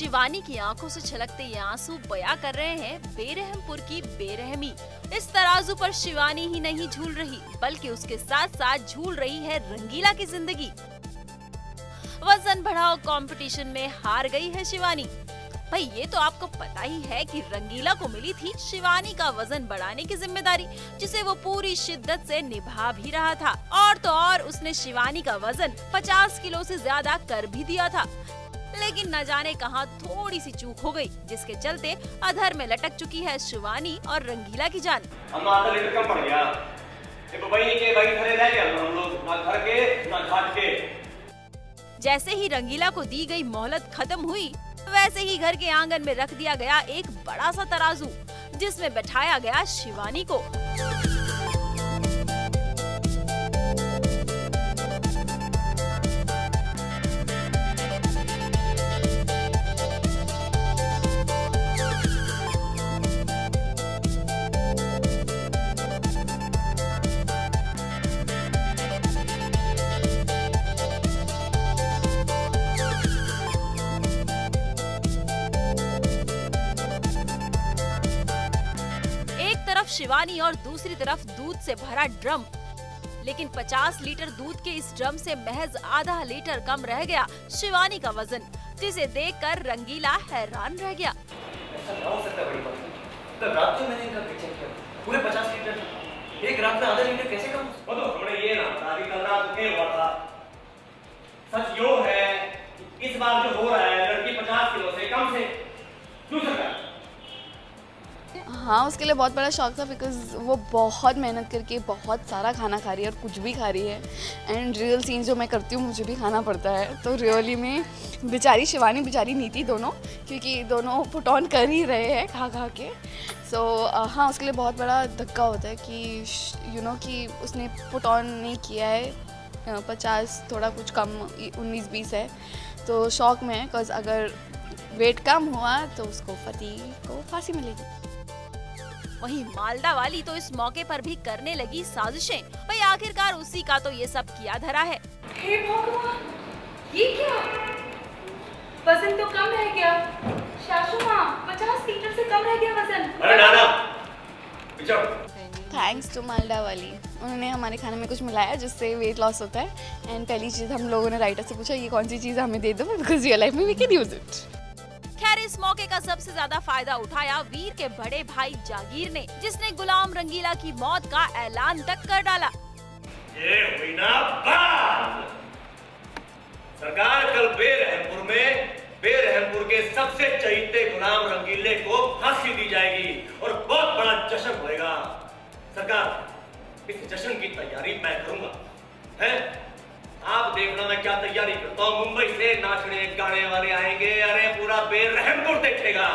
शिवानी की आंखों से छलकते ये आंसू बयां कर रहे हैं बेरहमपुर की बेरहमी। इस तराजू पर शिवानी ही नहीं झूल रही, बल्कि उसके साथ साथ झूल रही है रंगीला की जिंदगी। वजन बढ़ाओ कंपटीशन में हार गई है शिवानी। भाई ये तो आपको पता ही है कि रंगीला को मिली थी शिवानी का वजन बढ़ाने की जिम्मेदारी, जिसे वो पूरी शिद्दत से निभा भी रहा था। और तो और उसने शिवानी का वजन 50 किलो से ज्यादा कर भी दिया था। लेकिन न जाने कहां थोड़ी सी चूक हो गई, जिसके चलते अधर में लटक चुकी है शिवानी और रंगीला की जान। आधा लीटर कम पड़ गया। वही खड़े रह गए हम लोग, ना घर के ना घाट के। जैसे ही रंगीला को दी गई मोहलत खत्म हुई, वैसे ही घर के आंगन में रख दिया गया एक बड़ा सा तराजू, जिसमें बैठाया गया शिवानी को। शिवानी और दूसरी तरफ दूध से भरा ड्रम, लेकिन 50 लीटर दूध के इस ड्रम से महज आधा लीटर कम रह गया शिवानी का वजन, जिसे देखकर रंगीला हैरान रह गया। ऐसा ना हो सकता बड़ी बात। तो रात को मैंने इनका चेक किया, पूरे 50 लीटर, एक रात में आधा लीटर कैसे कम? वो तो हमने ये ना तारीख कल रात के हुआ था। सच यो है कि इस बार जो हो रहा है लड़की 50 किलो से कम से क्यों सकता है? हाँ, उसके लिए बहुत बड़ा शौक था, बिकॉज वो बहुत मेहनत करके बहुत सारा खाना खा रही है और कुछ भी खा रही है। एंड रियल सीन जो मैं करती हूँ मुझे भी खाना पड़ता है, तो रियली में बेचारी शिवानी बेचारी नीति दोनों, क्योंकि दोनों पुट ऑन कर ही रहे हैं खा खा के। सो हाँ, उसके लिए बहुत बड़ा धक्का होता है कि यू नो कि उसने पुट ऑन नहीं किया है। 50 थोड़ा कुछ कम 19-20 है, तो शौक में है, बिकॉज अगर वेट कम हुआ तो उसको पति को फांसी मिलेगी। वहीं मालदा वाली तो इस मौके पर भी करने लगी साजिशें। भाई आखिरकार उसी का तो ये सब किया धरा है। हे भगवान, ये क्या? वजन तो कम रह गया। शाशु माँ, 50 लीटर से कम रह गया वजन। अरे नाना, थैंक्स टू मालदा वाली, उन्होंने हमारे खाने में कुछ मिलाया जिससे वेट लॉस होता है। एंड पहली चीज़ हम लोगों ने राइटर से पूछा ये कौन सी चीज़ हमें दे दो, बिकॉज रियल लाइफ में वी कैन यूज इट। खैर इस मौके का सबसे ज्यादा फायदा उठाया वीर के बड़े भाई जागीर ने, जिसने गुलाम रंगीला की मौत का ऐलान तक कर डाला। ये हुई ना बात। सरकार कल बेरहमपुर के सबसे चहीते गुलाम रंगीले को फांसी दी जाएगी और बहुत बड़ा जश्न होएगा। सरकार इस जश्न की तैयारी मैं करूंगा, है? आप देखना मैं क्या तैयारी करता हूँ। मुंबई से नाचने गाने वाले आएंगे, अरे पूरा बेरहमपुर देखेगा।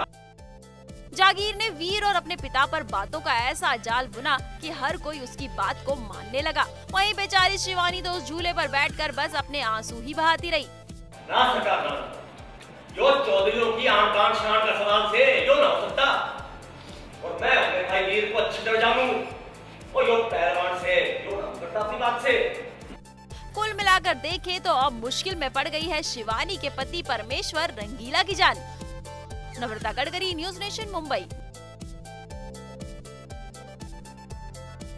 जागीर ने वीर और अपने पिता पर बातों का ऐसा जाल बुना कि हर कोई उसकी बात को मानने लगा। वहीं बेचारी शिवानी तो उस झूले पर बैठकर बस अपने आंसू ही बहाती रही। ना सरकार ना, जो चौधरियों की आन बान शान का सवाल से यो ना हो सकता, और मैं अपने भाई वीर को अच्छी तरह जानूं, और यो पहलवान से यो ना करता अपनी बात से। कुल मिलाकर देखें तो अब मुश्किल में पड़ गई है शिवानी के पति परमेश्वर रंगीला की जान। नम्रता गडकरी, न्यूज़ नेशन, मुंबई।